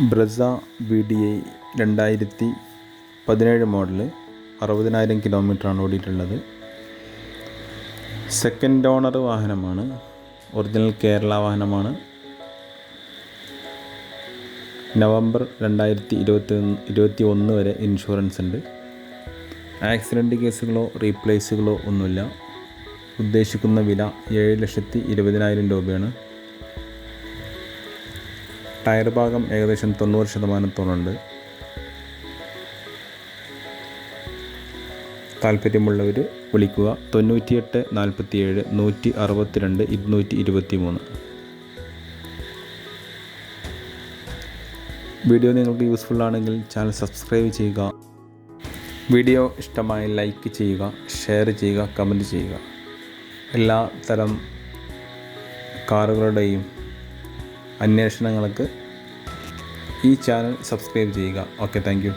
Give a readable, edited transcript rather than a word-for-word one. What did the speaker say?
Brezza VDI 2017 model 60,000 കിലോമീറ്ററാണ് ഓടിയിട്ടുള്ളത്. Second owner വാഹനമാണ്. Original Kerala വാഹനമാണ്. നവംബർ 2021 വരെ ഇൻഷുറൻസ് ഉണ്ട്. ആക്സിഡൻറ്റ് കേസുകളോ റീപ്ലേസുകളോ ഒന്നുമില്ല. ഉദ്ദേശിക്കുന്ന വില 7,20,000 രൂപയാണ്. ടയർ ഭാഗം ഏകദേശം 90% ഉണ്ട്. താല്പര്യമുള്ളവർ വിളിക്കുക 98 47 162 223. വീഡിയോ നിങ്ങൾക്ക് യൂസ്ഫുൾ ആണെങ്കിൽ ചാനൽ സബ്സ്ക്രൈബ് ചെയ്യുക. വീഡിയോ ഇഷ്ടമായി ലൈക്ക് ചെയ്യുക, ഷെയർ ചെയ്യുക, കമൻറ്റ് ചെയ്യുക. എല്ലാ തരം കാറുകളുടെയും അന്വേഷണങ്ങൾക്ക് ഈ ചാനൽ സബ്സ്ക്രൈബ് ചെയ്യുക. Okay, thank you.